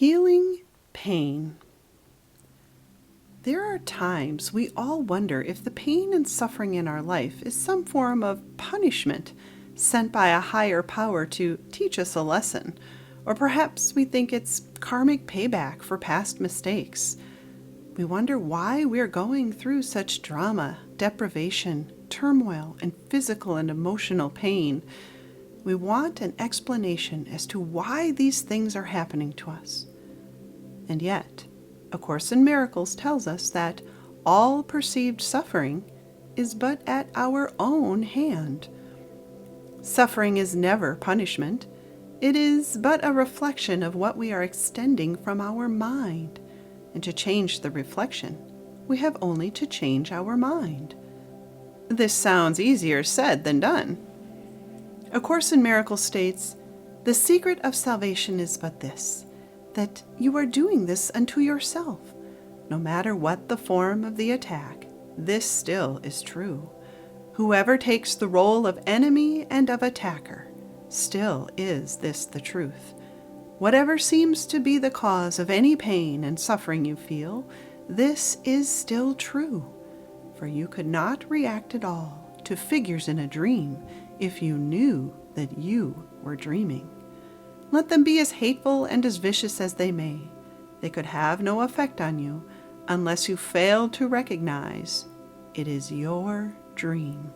Healing pain. There are times we all wonder if the pain and suffering in our life is some form of punishment sent by a higher power to teach us a lesson, or perhaps we think it's karmic payback for past mistakes. We wonder why we're going through such drama, deprivation, turmoil, and physical and emotional pain. We want an explanation as to why these things are happening to us. And yet, A Course in Miracles tells us that all perceived suffering is but at our own hand. Suffering is never punishment. It is but a reflection of what we are extending from our mind. And to change the reflection, we have only to change our mind. This sounds easier said than done. A Course in Miracles states, "The secret of salvation is but this, that you are doing this unto yourself. No matter what the form of the attack, this still is true. Whoever takes the role of enemy and of attacker, still is this the truth. Whatever seems to be the cause of any pain and suffering you feel, this is still true. For you could not react at all to figures in a dream if you knew that you were dreaming. Let them be as hateful and as vicious as they may. They could have no effect on you unless you fail to recognize it is your dream."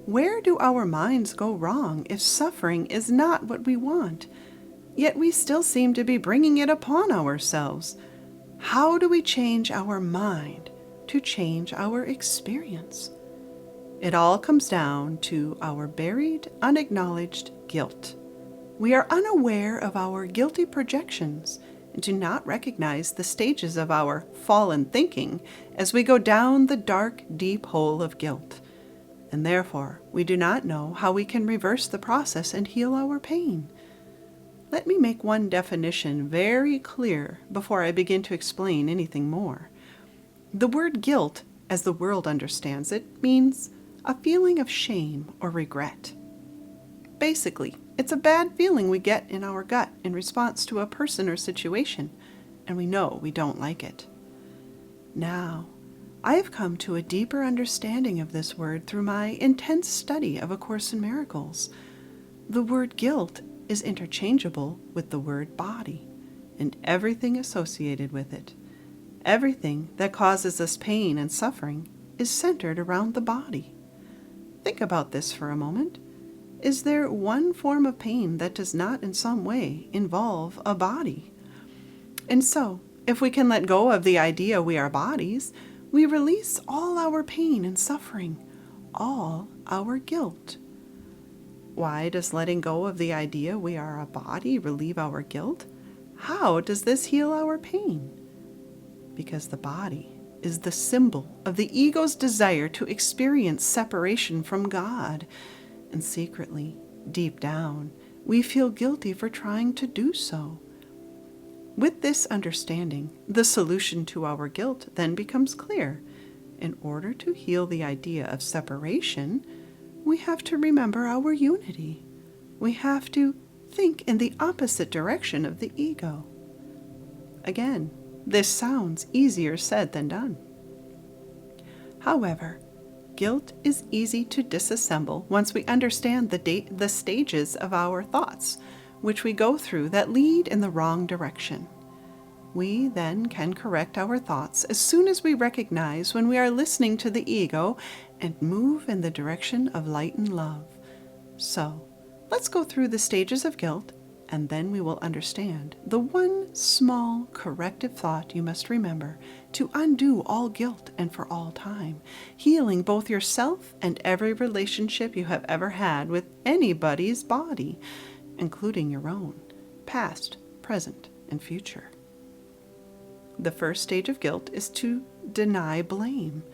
Where do our minds go wrong if suffering is not what we want, yet we still seem to be bringing it upon ourselves? How do we change our mind to change our experience? It all comes down to our buried, unacknowledged guilt. We are unaware of our guilty projections and do not recognize the stages of our fallen thinking as we go down the dark, deep hole of guilt. And therefore, we do not know how we can reverse the process and heal our pain. Let me make one definition very clear before I begin to explain anything more. The word guilt, as the world understands it, means a feeling of shame or regret. Basically, it's a bad feeling we get in our gut in response to a person or situation, and we know we don't like it. Now, I have come to a deeper understanding of this word through my intense study of A Course in Miracles. The word guilt is interchangeable with the word body and everything associated with it. Everything that causes us pain and suffering is centered around the body. Think about this for a moment. Is there one form of pain that does not in some way involve a body? And so, if we can let go of the idea we are bodies, we release all our pain and suffering, all our guilt. Why does letting go of the idea we are a body relieve our guilt? How does this heal our pain? Because the body is the symbol of the ego's desire to experience separation from God. And secretly, deep down, we feel guilty for trying to do so. With this understanding, the solution to our guilt then becomes clear. In order to heal the idea of separation, we have to remember our unity. We have to think in the opposite direction of the ego. Again, this sounds easier said than done. However, guilt is easy to disassemble once we understand the stages of our thoughts, which we go through that lead in the wrong direction. We then can correct our thoughts as soon as we recognize when we are listening to the ego and move in the direction of light and love. So, let's go through the stages of guilt, and then we will understand the one small corrective thought you must remember to undo all guilt and for all time, healing both yourself and every relationship you have ever had with anybody's body, including your own, past, present, and future. The first stage of guilt is to deny blame.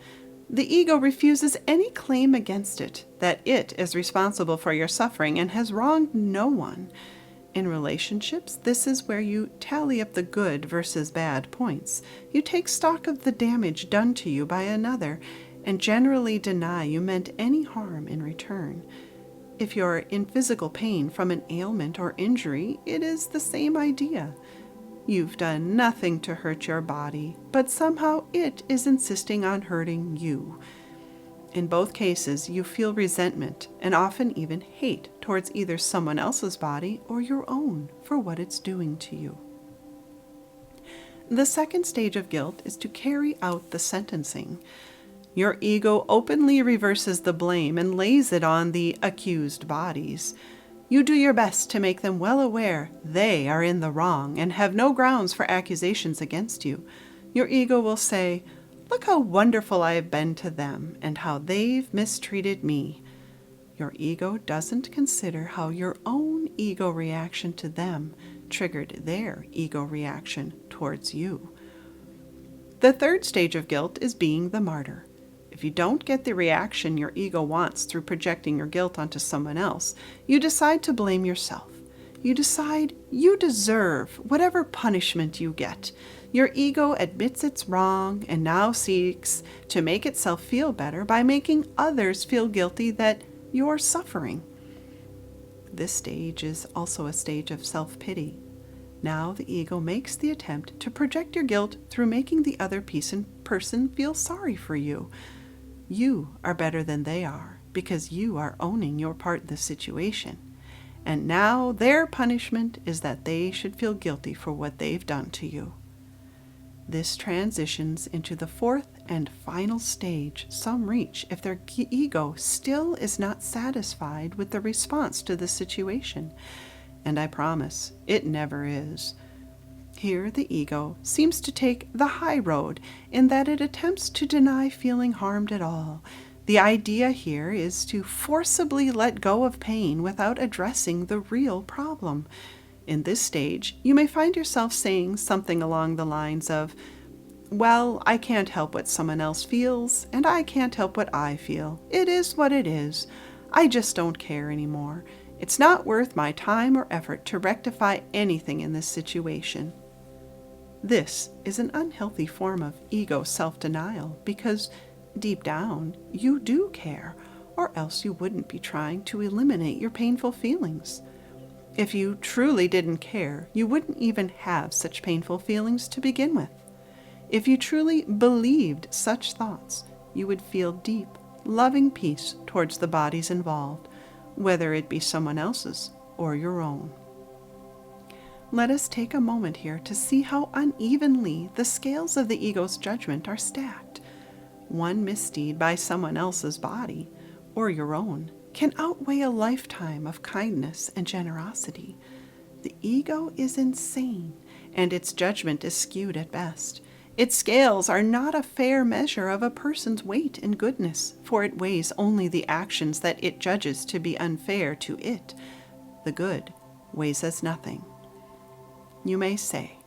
The ego refuses any claim against it, that it is responsible for your suffering and has wronged no one. In relationships, this is where you tally up the good versus bad points. You take stock of the damage done to you by another and generally deny you meant any harm in return. If you're in physical pain from an ailment or injury, it is the same idea. You've done nothing to hurt your body, but somehow it is insisting on hurting you. In both cases, you feel resentment and often even hate towards either someone else's body or your own for what it's doing to you. The second stage of guilt is to carry out the sentencing. Your ego openly reverses the blame and lays it on the accused bodies. You do your best to make them well aware they are in the wrong and have no grounds for accusations against you. Your ego will say, "Look how wonderful I have been to them and how they've mistreated me." Your ego doesn't consider how your own ego reaction to them triggered their ego reaction towards you. The third stage of guilt is being the martyr. If you don't get the reaction your ego wants through projecting your guilt onto someone else, you decide to blame yourself. You decide you deserve whatever punishment you get. Your ego admits it's wrong and now seeks to make itself feel better by making others feel guilty that you're suffering. This stage is also a stage of self-pity. Now the ego makes the attempt to project your guilt through making the other person feel sorry for you. You are better than they are because you are owning your part in the situation. And now their punishment is that they should feel guilty for what they've done to you. This transitions into the fourth and final stage some reach if their ego still is not satisfied with the response to the situation. And I promise, it never is. Here the ego seems to take the high road in that it attempts to deny feeling harmed at all. The idea here is to forcibly let go of pain without addressing the real problem. In this stage, you may find yourself saying something along the lines of, "Well, I can't help what someone else feels, and I can't help what I feel. It is what it is. I just don't care anymore. It's not worth my time or effort to rectify anything in this situation." This is an unhealthy form of ego self-denial because deep down you do care, or else you wouldn't be trying to eliminate your painful feelings. If you truly didn't care, you wouldn't even have such painful feelings to begin with. If you truly believed such thoughts, you would feel deep, loving peace towards the bodies involved, whether it be someone else's or your own. Let us take a moment here to see how unevenly the scales of the ego's judgment are stacked. One misdeed by someone else's body, or your own, can outweigh a lifetime of kindness and generosity. The ego is insane, and its judgment is skewed at best. Its scales are not a fair measure of a person's weight and goodness, for it weighs only the actions that it judges to be unfair to it. The good weighs as nothing. You may say,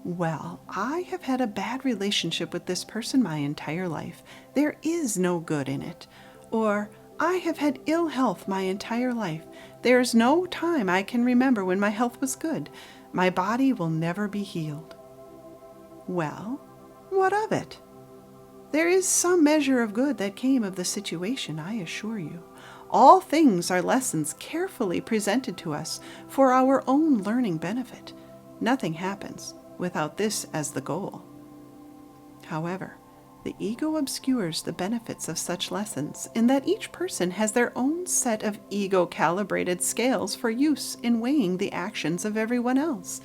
"Well, I have had a bad relationship with this person my entire life. There is no good in it." Or, "I have had ill health my entire life. There is no time I can remember when my health was good. My body will never be healed." Well, what of it? There is some measure of good that came of the situation, I assure you. All things are lessons carefully presented to us for our own learning benefit. Nothing happens without this as the goal. However, the ego obscures the benefits of such lessons in that each person has their own set of ego-calibrated scales for use in weighing the actions of everyone else,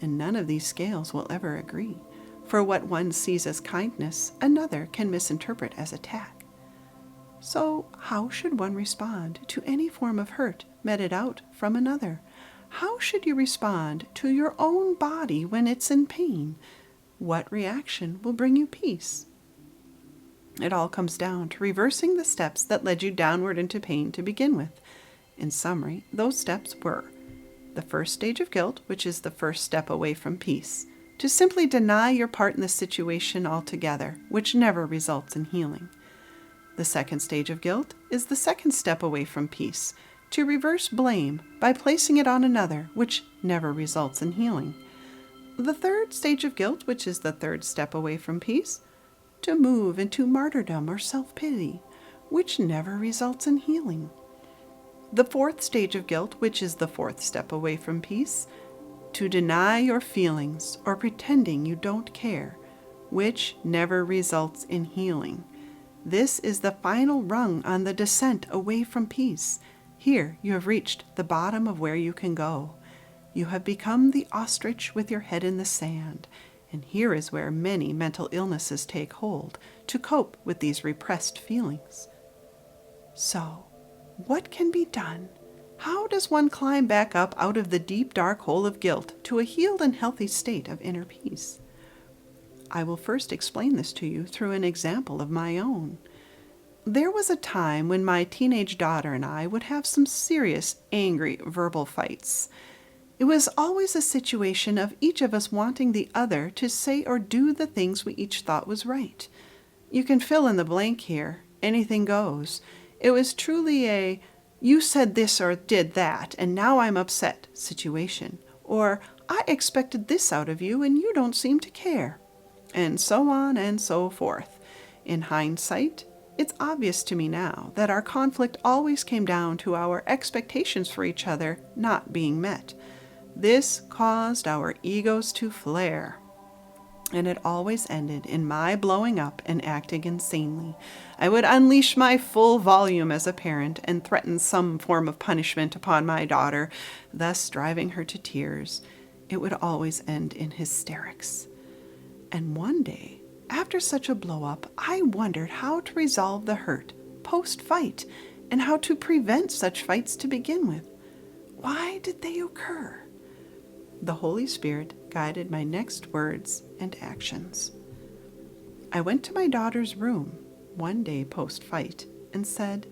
and none of these scales will ever agree. For what one sees as kindness, another can misinterpret as attack. So how should one respond to any form of hurt meted out from another? How should you respond to your own body when it's in pain? What reaction will bring you peace? It all comes down to reversing the steps that led you downward into pain to begin with. In summary, those steps were the first stage of guilt, which is the first step away from peace, to simply deny your part in the situation altogether, which never results in healing. The second stage of guilt is the second step away from peace, to reverse blame by placing it on another, which never results in healing. The third stage of guilt, which is the third step away from peace, to move into martyrdom or self-pity, which never results in healing. The fourth stage of guilt, which is the fourth step away from peace, to deny your feelings or pretending you don't care, which never results in healing. This is the final rung on the descent away from peace. Here you have reached the bottom of where you can go. You have become the ostrich with your head in the sand, and here is where many mental illnesses take hold to cope with these repressed feelings. So, what can be done? How does one climb back up out of the deep, dark hole of guilt to a healed and healthy state of inner peace? I will first explain this to you through an example of my own. There was a time when my teenage daughter and I would have some serious, angry, verbal fights. It was always a situation of each of us wanting the other to say or do the things we each thought was right. You can fill in the blank here. Anything goes. It was truly a, you said this or did that, and now I'm upset situation. Or, I expected this out of you, and you don't seem to care. And so on and so forth. In hindsight, it's obvious to me now that our conflict always came down to our expectations for each other not being met. This caused our egos to flare. And it always ended in my blowing up and acting insanely. I would unleash my full volume as a parent and threaten some form of punishment upon my daughter, thus driving her to tears. It would always end in hysterics. And one day, after such a blow-up, I wondered how to resolve the hurt post-fight and how to prevent such fights to begin with. Why did they occur? The Holy Spirit guided my next words and actions. I went to my daughter's room one day post-fight and said,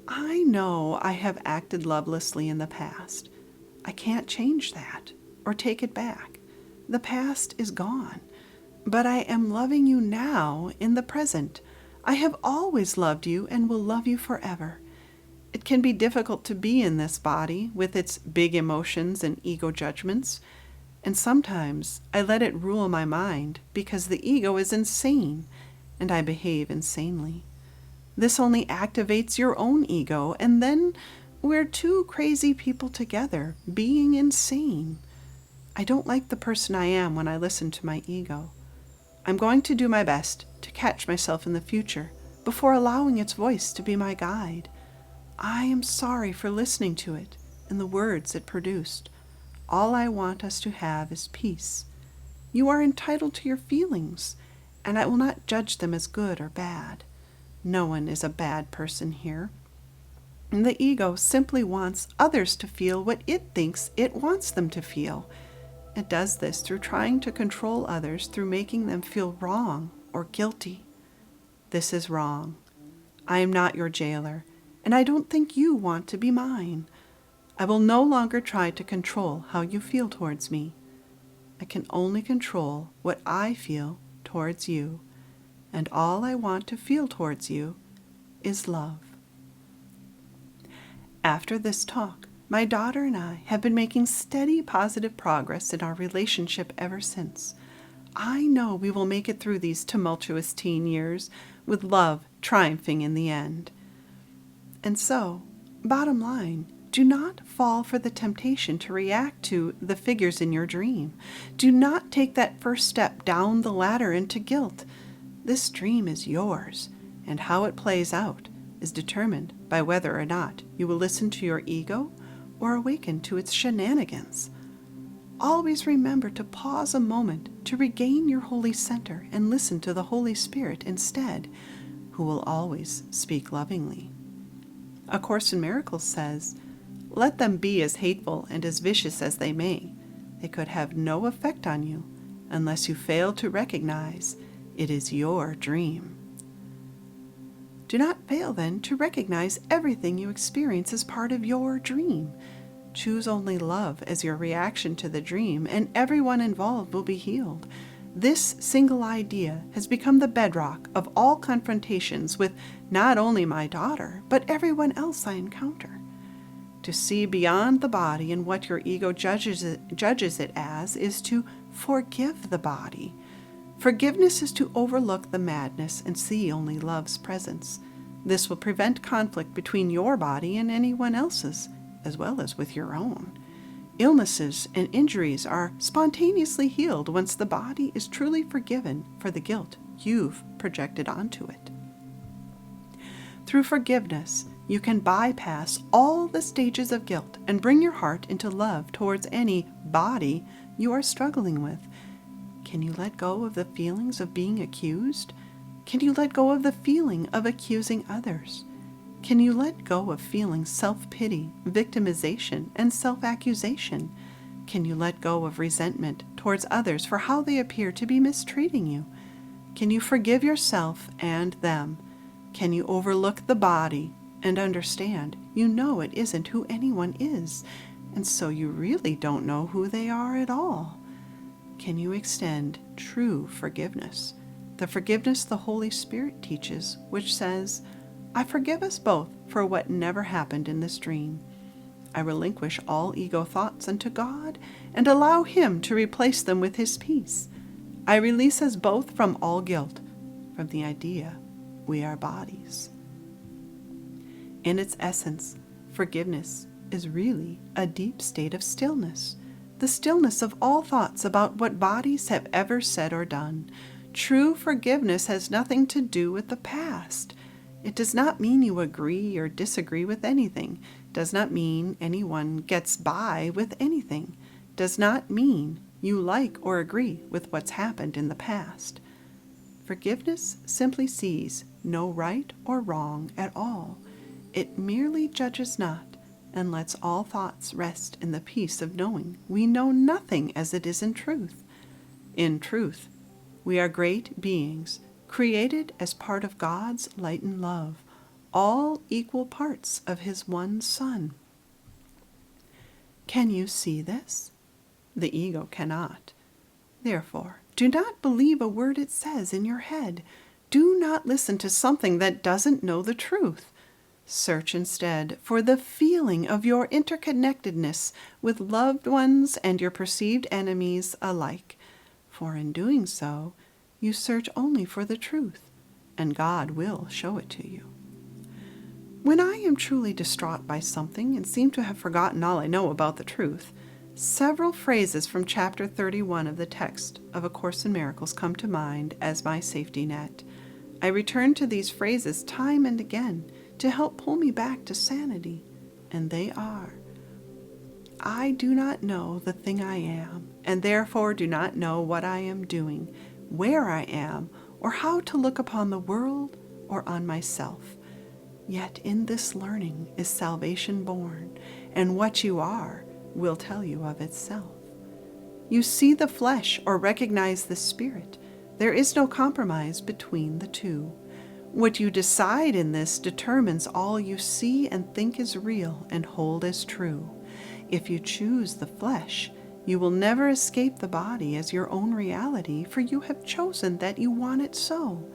I know I have acted lovelessly in the past. I can't change that or take it back. The past is gone, but I am loving you now in the present. I have always loved you and will love you forever. It can be difficult to be in this body with its big emotions and ego judgments, and sometimes I let it rule my mind because the ego is insane and I behave insanely. This only activates your own ego, and then we're two crazy people together being insane. I don't like the person I am when I listen to my ego. I'm going to do my best to catch myself in the future before allowing its voice to be my guide. I am sorry for listening to it and the words it produced. All I want us to have is peace. You are entitled to your feelings, and I will not judge them as good or bad. No one is a bad person here. And the ego simply wants others to feel what it thinks it wants them to feel. It does this through trying to control others through making them feel wrong or guilty. This is wrong. I am not your jailer, and I don't think you want to be mine. I will no longer try to control how you feel towards me. I can only control what I feel towards you, and all I want to feel towards you is love. After this talk, my daughter and I have been making steady positive progress in our relationship ever since. I know we will make it through these tumultuous teen years with love triumphing in the end. And so, bottom line, do not fall for the temptation to react to the figures in your dream. Do not take that first step down the ladder into guilt. This dream is yours, and how it plays out is determined by whether or not you will listen to your ego or awaken to its shenanigans. Always remember to pause a moment to regain your holy center and listen to the Holy Spirit instead, who will always speak lovingly. A Course in Miracles says, "Let them be as hateful and as vicious as they may. They could have no effect on you unless you fail to recognize it is your dream." Do not fail then to recognize everything you experience as part of your dream. Choose only love as your reaction to the dream, and everyone involved will be healed. This single idea has become the bedrock of all confrontations with not only my daughter, but everyone else I encounter. To see beyond the body and what your ego judges it as is to forgive the body. Forgiveness is to overlook the madness and see only love's presence. This will prevent conflict between your body and anyone else's, as well as with your own. Illnesses and injuries are spontaneously healed once the body is truly forgiven for the guilt you've projected onto it. Through forgiveness, you can bypass all the stages of guilt and bring your heart into love towards any body you are struggling with. Can you let go of the feelings of being accused? Can you let go of the feeling of accusing others? Can you let go of feeling self-pity, victimization, and self-accusation? Can you let go of resentment towards others for how they appear to be mistreating you? Can you forgive yourself and them? Can you overlook the body and understand you know it isn't who anyone is, and so you really don't know who they are at all? Can you extend true forgiveness, the forgiveness the Holy Spirit teaches, which says, I forgive us both for what never happened in this dream. I relinquish all ego thoughts unto God and allow Him to replace them with His peace. I release us both from all guilt, from the idea we are bodies. In its essence, forgiveness is really a deep state of stillness, the stillness of all thoughts about what bodies have ever said or done. True forgiveness has nothing to do with the past. It does not mean you agree or disagree with anything, does not mean anyone gets by with anything, does not mean you like or agree with what's happened in the past. Forgiveness simply sees no right or wrong at all. It merely judges not and lets all thoughts rest in the peace of knowing we know nothing as it is in truth. In truth, we are great beings, created as part of God's light and love, all equal parts of His one Son. Can you see this? The ego cannot. Therefore, do not believe a word it says in your head. Do not listen to something that doesn't know the truth. Search instead for the feeling of your interconnectedness with loved ones and your perceived enemies alike. For in doing so, you search only for the truth, and God will show it to you. When I am truly distraught by something and seem to have forgotten all I know about the truth, several phrases from chapter 31 of the text of A Course in Miracles come to mind as my safety net. I return to these phrases time and again to help pull me back to sanity, and they are, I do not know the thing I am, and therefore do not know what I am doing, where I am, or how to look upon the world or on myself. Yet in this learning is salvation born, and what you are will tell you of itself. You see the flesh or recognize the spirit. There is no compromise between the two. What you decide in this determines all you see and think is real and hold as true. If you choose the flesh, you will never escape the body as your own reality, for you have chosen that you want it so.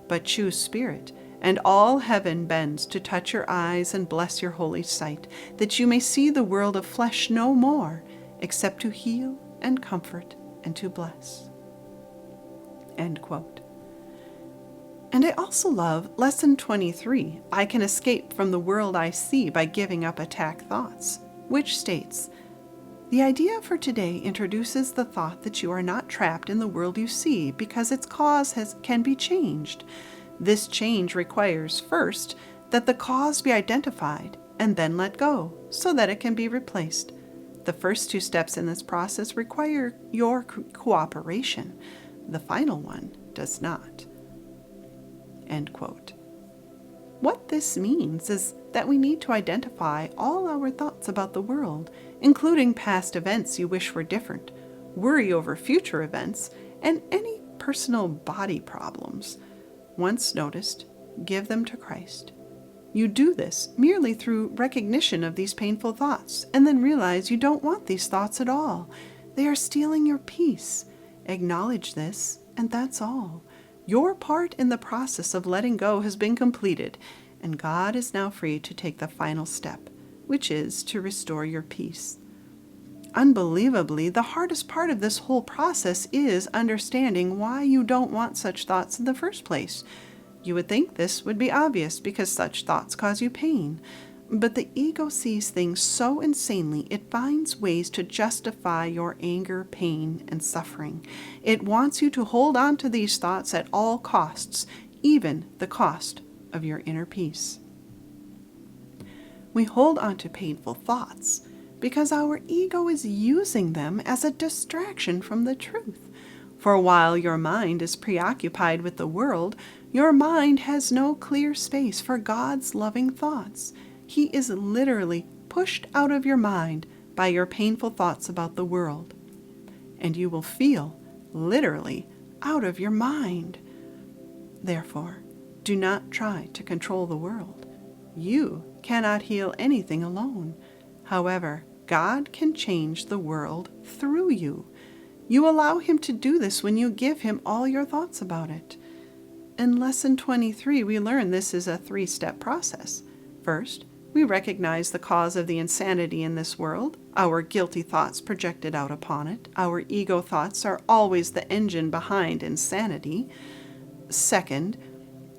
But choose spirit, and all heaven bends to touch your eyes and bless your holy sight, that you may see the world of flesh no more, except to heal and comfort and to bless. End quote. And I also love Lesson 23, I can escape from the world I see by giving up attack thoughts, which states, the idea for today introduces the thought that you are not trapped in the world you see because its cause can be changed. This change requires, first, that the cause be identified and then let go so that it can be replaced. The first two steps in this process require your cooperation. The final one does not. End quote. What this means is that we need to identify all our thoughts about the world, including past events you wish were different, worry over future events, and any personal body problems. Once noticed, give them to Christ. You do this merely through recognition of these painful thoughts, and then realize you don't want these thoughts at all. They are stealing your peace. Acknowledge this, and that's all. Your part in the process of letting go has been completed, and God is now free to take the final step, which is to restore your peace. Unbelievably, the hardest part of this whole process is understanding why you don't want such thoughts in the first place. You would think this would be obvious because such thoughts cause you pain. But the ego sees things so insanely, it finds ways to justify your anger, pain, and suffering. It wants you to hold on to these thoughts at all costs, even the cost of your inner peace. We hold on to painful thoughts because our ego is using them as a distraction from the truth. For while your mind is preoccupied with the world, your mind has no clear space for God's loving thoughts. He is literally pushed out of your mind by your painful thoughts about the world. And you will feel literally out of your mind. Therefore, do not try to control the world. You cannot heal anything alone. However, God can change the world through you. You allow Him to do this when you give Him all your thoughts about it. In Lesson 23, we learn this is a 3-step process. First, we recognize the cause of the insanity in this world, our guilty thoughts projected out upon it. Our ego thoughts are always the engine behind insanity. Second,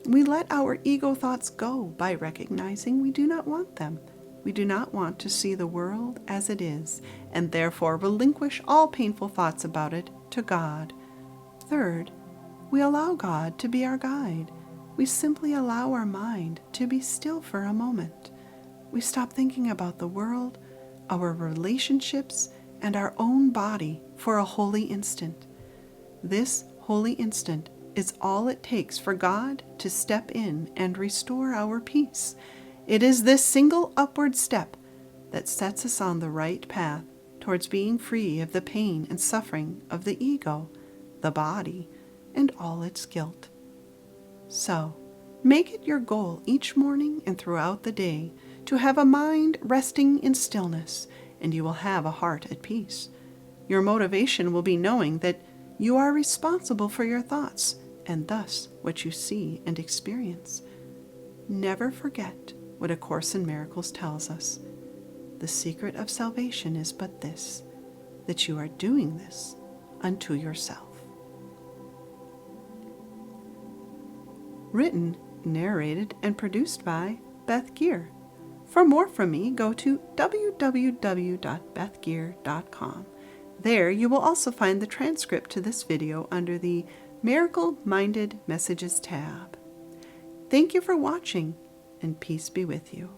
we let our ego thoughts go by recognizing we do not want them. We do not want to see the world as it is, and therefore relinquish all painful thoughts about it to God. Third, we allow God to be our guide. We simply allow our mind to be still for a moment. We stop thinking about the world, our relationships, and our own body for a holy instant. This holy instant is all it takes for God to step in and restore our peace. It is this single upward step that sets us on the right path towards being free of the pain and suffering of the ego, the body, and all its guilt. So, make it your goal each morning and throughout the day to have a mind resting in stillness, and you will have a heart at peace. Your motivation will be knowing that you are responsible for your thoughts, and thus what you see and experience. Never forget what A Course in Miracles tells us. The secret of salvation is but this, that you are doing this unto yourself. Written, narrated, and produced by Beth Gear. For more from me, go to www.bethgear.com. There you will also find the transcript to this video under the Miracle Minded Messages tab. Thank you for watching, and peace be with you.